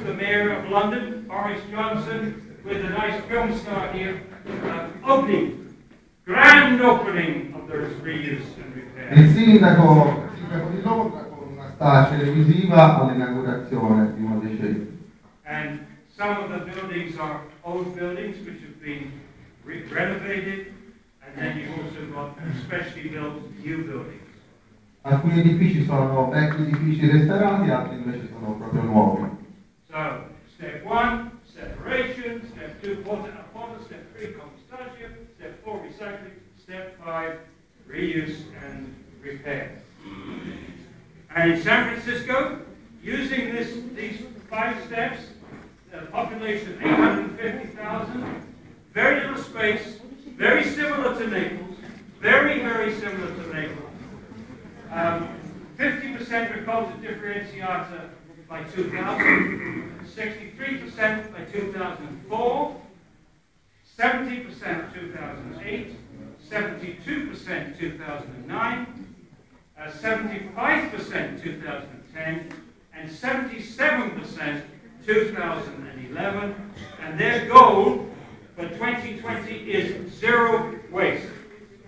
the Mayor of London, Boris Johnson, with a nice film star here, opening, grand opening of the reuse and repair. Il sindaco di Londra con una star televisiva all'inaugurazione di uno dei centri. And some of the buildings are old buildings which have been renovated, and then you've also got specially built new buildings. Alcuni edifici sono vecchi edifici restaurati, altri invece sono proprio nuovi. So, step 1, separation. Step 2, water upon. Step 3, compostage. Step 4, recycling. Step 5, reuse and repair. And in San Francisco, using these 5 steps, the population 850,000, very little space, very similar to Naples, very, very similar to Naples. 50% Raccolta Differenziata by 2000, 63% by 2004, 70% 2008, 72% 2009, 75% 2010, and 77% 2011, and their goal for 2020 is zero waste.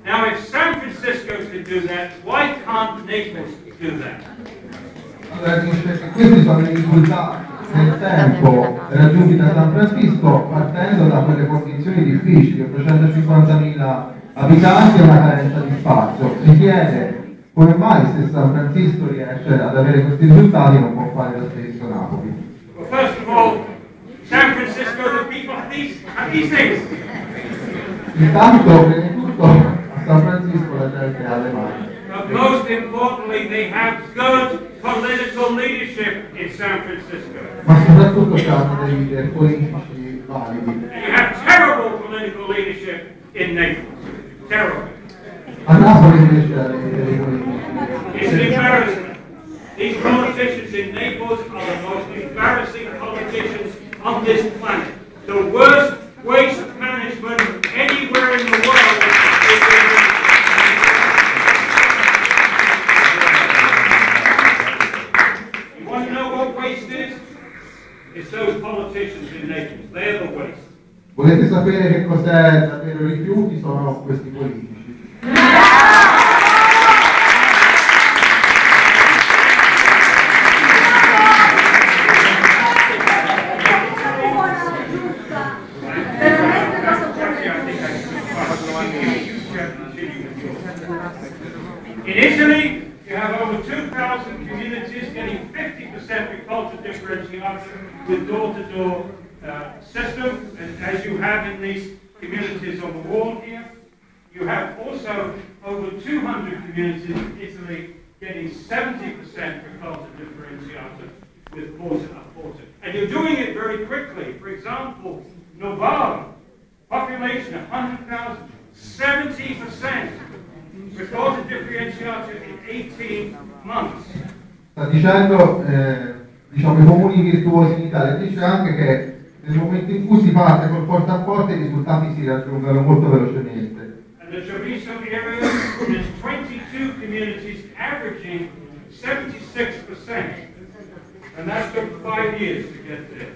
Now, if San Francisco can do that, why can't Naples do that? Allora dice che questi sono i risultati nel tempo raggiunti da San Francisco partendo da quelle condizioni difficili, 850.000 abitanti e una carenza di spazio. Si chiede come mai se San Francisco riesce ad avere questi risultati non può fare lo stesso Napoli. Well, first of all, San Francisco, the people have these things. Intanto, prima di tutto, a San Francisco la gente ha le mani. But most importantly, they have good political leadership in San Francisco. Ma soprattutto hanno dei leader politici validi. And you have terrible political leadership in Naples. Terrible. A Napoli invece ha dei leader politici. It's an embarrassment. These politicians in Naples are the most embarrassing politicians on this planet. The worst waste management anywhere in the world is in Naples. You want to know what waste is? It's those politicians in Naples. They're the waste. Volete sapere che cos'è davvero rifiuti? Sono questi politici. In Italy, you have over 2,000 communities getting 50% Raccolta Differenziata with door-to-door system, and as you have in these communities on the wall here. You have also over 200 communities in Italy getting 70% Raccolta Differenziata with porta-a-porta. And you're doing it very quickly. For example, Novara, population 100,000, 70% Raccolta Differenziata in 18 months. Sta dicendo, diciamo, i comuni virtuosi in Italia, dice anche che nel momento in cui si parte col porta a porta i risultati si raggiungono molto velocemente. And the Treviso area, there's 22 communities averaging 76%, and that took 5 years to get there.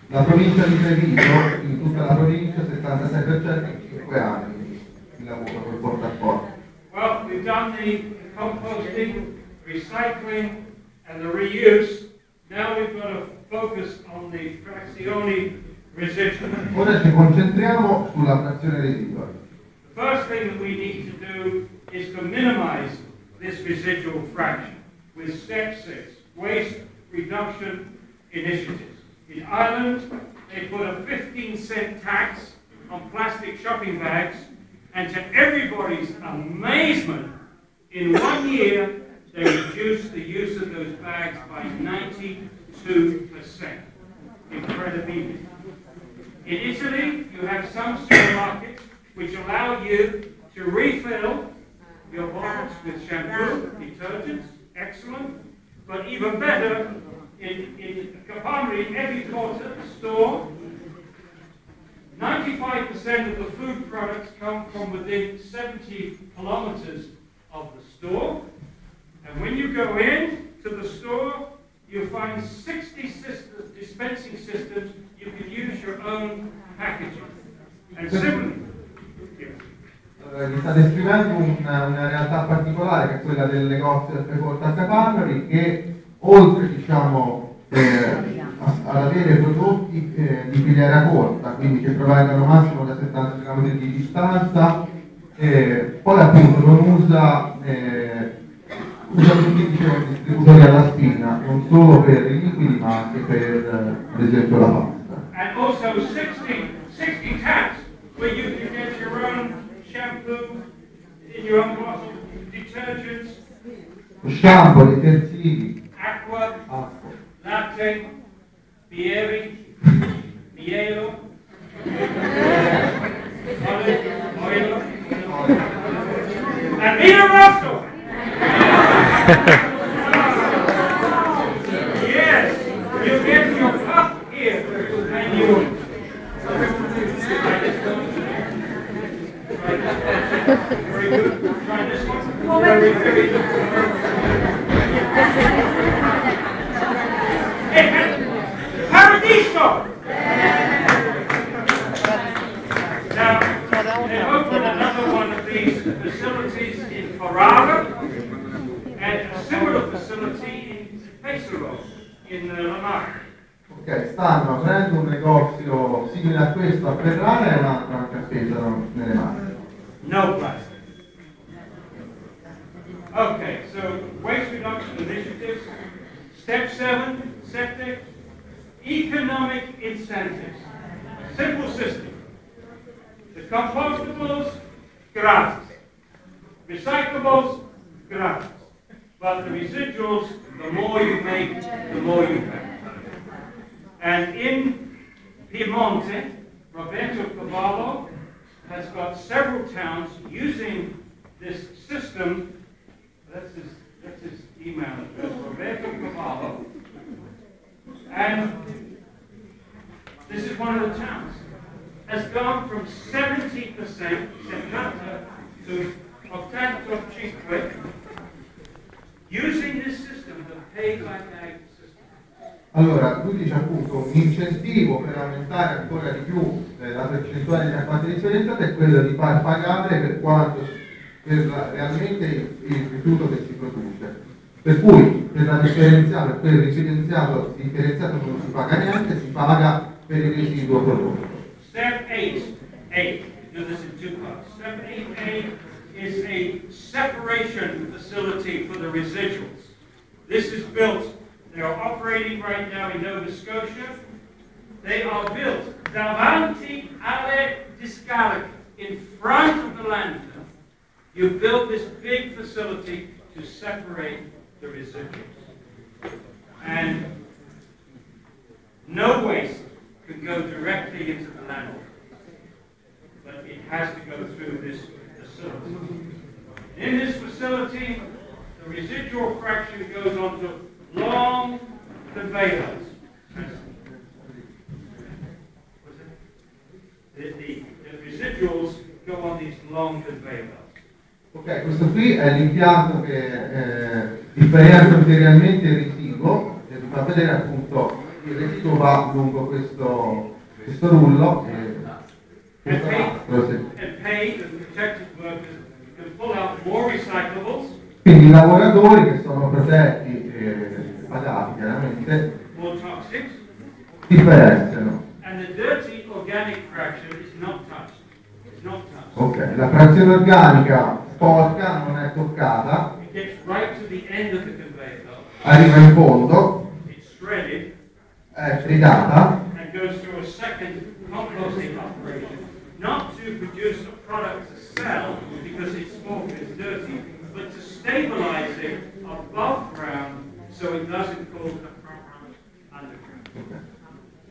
La provincia di Treviso, in tutta la provincia, 76% in 5 anni il lavoro col porta a porta. Well, we've done the composting, recycling, and the reuse. Now we've got to focus on the frazioni residua. Ora ci concentriamo sulla frazione residua. The first thing that we need to do is to minimize this residual fraction with step 6, waste reduction initiatives. In Ireland, they put a 15-cent tax on plastic shopping bags, and to everybody's amazement, in 1 year, they reduced the use of those bags by 92%. Incredible. In Italy, you have some supermarkets which allow you to refill your bottles with shampoo, detergents, excellent, but even better, in Campari, every quarter store, 95% of the food products come from within 70 kilometers of the store. And when you go in to the store, you'll find 60 dispensing systems. You can use your own packaging. And similarly, vi sta descrivendo una realtà particolare che è quella del negozio del portacavalleri che oltre diciamo ad avere prodotti di filiera corta, quindi che provengano massimo da 70 km di distanza, poi appunto non usa tutti diciamo distributori alla spina, non solo per i liquidi ma anche per ad esempio la pasta. And also 60 taps where you can get your own shampoo, in your own bottle, detergents, Lo shampoo, i detersivi, acqua, acqua, latte, bieri, mielo, olive oil, and vino rosso. Yes, you get your cup here, and you. Very good. Try this one. Very good. Paradiso! Now, they opened another one of these facilities in Ferrara and a similar facility in Pesaro, in La Marca. Ok, stanno aprendo un negozio simile a questo a Ferrara e un altro anche a Pesaro nelle Marche. No plastic. Okay, so waste reduction initiatives. Step 7, septic. Economic incentives. Simple system. The compostables, gratis. Recyclables, gratis. But the residuals, the more you make, the more you pay. And in Piemonte, Roberto Cavallo has got several towns using this system. That's his email address, Roberto Cavallo. And this is one of the towns. Has gone from 70% to 85% using this system, the pay-by-bag system. Allora, lui dice appunto un incentivo per aumentare ancora di più la percentuale di acqua differenziata è quello di far pagare per realmente il rifiuto che si produce. Per cui per la differenziata, per il differenziato non si paga niente, si paga per il residuo prodotto. Step 8, do this in two parts. Step 8A is a separation facility for the residuals. This is built, they are operating right now in Nova Scotia. They are built davanti alle discariche, in front of the landfill. You build this big facility to separate the residuals. And no waste can go directly into the landfill, but it has to go through this facility. In this facility, the residual fraction goes onto long conveyors. The residuals go on these long conveyors. Ok, questo qui è l'impianto che differenzia materialmente il residuo e vi fa vedere appunto il residuo va lungo questo rullo e quindi i lavoratori che sono protetti e pagati chiaramente differenziano. Ok, la frazione organica sporca non è toccata, arriva in fondo, è tritata not to produce a product to sell because its smoke is dirty, but to stabilize it above ground so it doesn't cause a problem underground.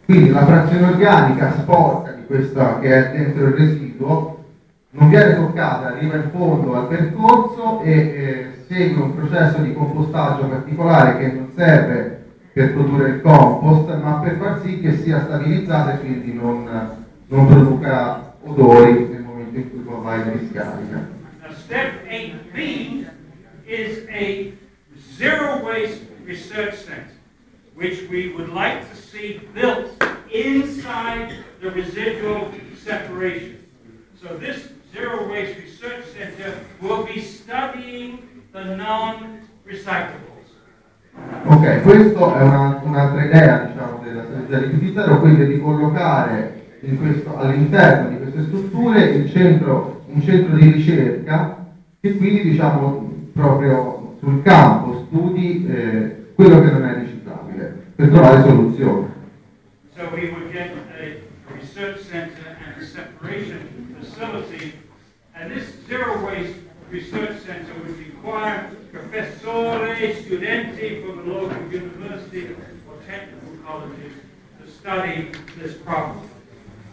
Quindi la frazione organica sporca di questa che è dentro il residuo non viene toccata, arriva in fondo al percorso e segue un processo di compostaggio particolare che non serve per produrre il compost, ma per far sì che sia stabilizzata e quindi non produca odori nel momento in cui va in discarica. Now, step 8B is a zero waste research center. which we would like to see built inside the residual separation. So this Zero Waste Research Center will be studying the non-recyclables. Ok, questa è un'altra idea, diciamo, della strategia Rifiuti Zero, quindi di collocare all'interno di queste strutture un centro di ricerca che quindi, diciamo, proprio sul campo studi quello che non è riciclabile per trovare soluzioni. So we would get a research center and a separation facility, and this Zero Waste Research Center would require professori, studenti from the local university or technical colleges to study this problem.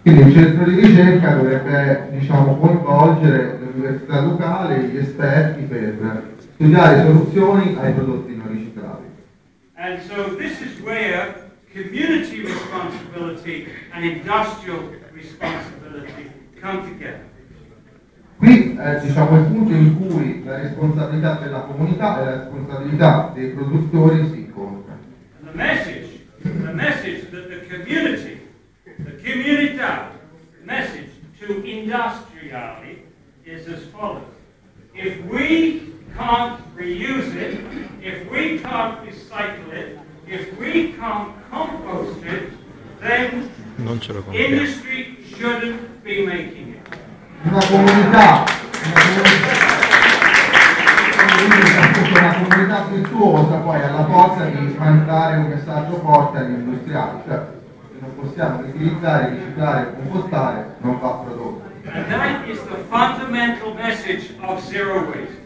Quindi il centro di ricerca dovrebbe, diciamo, coinvolgere le università locali, gli esperti per studiare soluzioni ai prodotti non riciclabili. And so this is where community responsibility and industrial responsibility come together. Qui è, diciamo, il punto in cui la responsabilità della comunità e la responsabilità dei produttori si incontrano. And the message that the comunità message to industriali is as follows. If we can't reuse it, if we can't recycle it, if we can't compost it, then industry shouldn't be making it. Una comunità virtuosa poi ha la forza di mandare un messaggio forte agli industriali, cioè se non possiamo riutilizzare, riciclare, compostare, non va prodotto. And that is the fundamental message of zero waste.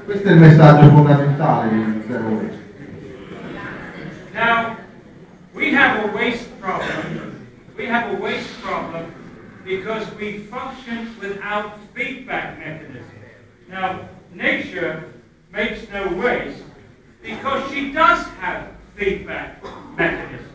Questo è il messaggio fondamentale di Zero Waste. Now, we have a waste problem. We have a waste problem because we function without feedback mechanisms. Now, nature makes no waste because she does have feedback mechanisms.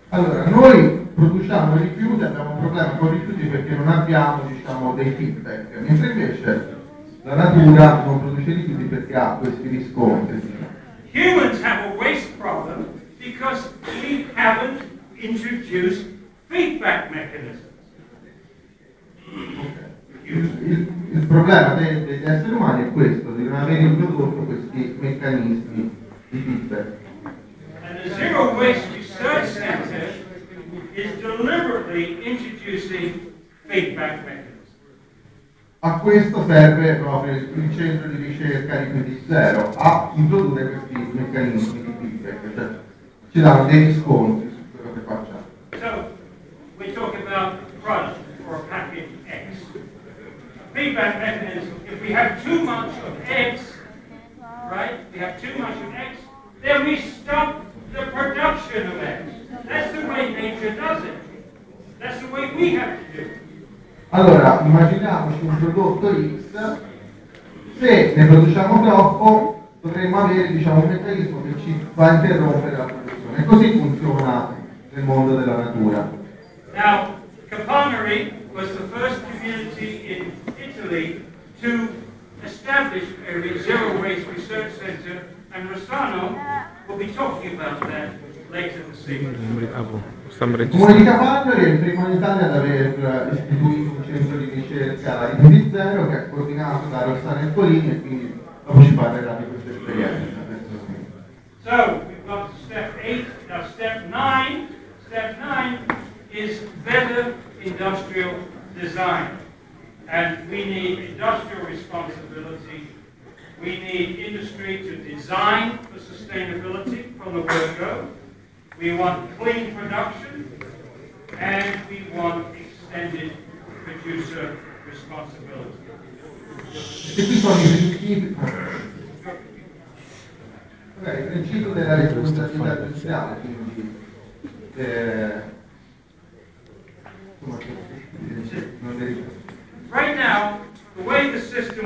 Allora, noi produciamo rifiuti, abbiamo un problema con i rifiuti perché non abbiamo, diciamo, dei feedback, mentre invece la natura non produce rifiuti perché ha questi riscontri. Humans have a waste problem because we haven't introduced feedback mechanisms. Il problema degli esseri umani è questo, di non aver introdotto questi meccanismi di feedback. And the Zero Waste Research Center is deliberately introducing feedback mechanisms. A questo serve proprio il centro di ricerca Rifiuti Zero, a introdurre questi meccanismi di feedback, cioè ci danno dei riscontri su quello che facciamo. So, we talk about product or package X. A feedback mechanism, if we have too much of X, right, we have too much of X, then we stop the production of X. That's the way nature does it. That's the way we have to do it. Allora, immaginiamoci un prodotto X, se ne produciamo troppo dovremmo avere, diciamo, un meccanismo che ci fa interrompere la produzione. E così funziona nel mondo della natura. Now, Capanari was the first community in Italy to establish a zero waste research center, and Rossano will be talking about that later this evening. Il comune di Capanari è il primo in Italia ad aver istituito un centro di ricerca Rifiuti Zero che è coordinato da Rossano e Polini, e quindi dopo ci parlerà di questa esperienza. So, we've got to step 8, now step 9. Step 9 is better industrial design. And we need industrial responsibility. We need industry to design for sustainability from the word go. We want clean production, and we want extended producer responsibility. E qui sono i principi della responsabilità industriale, quindi Right now, the way the system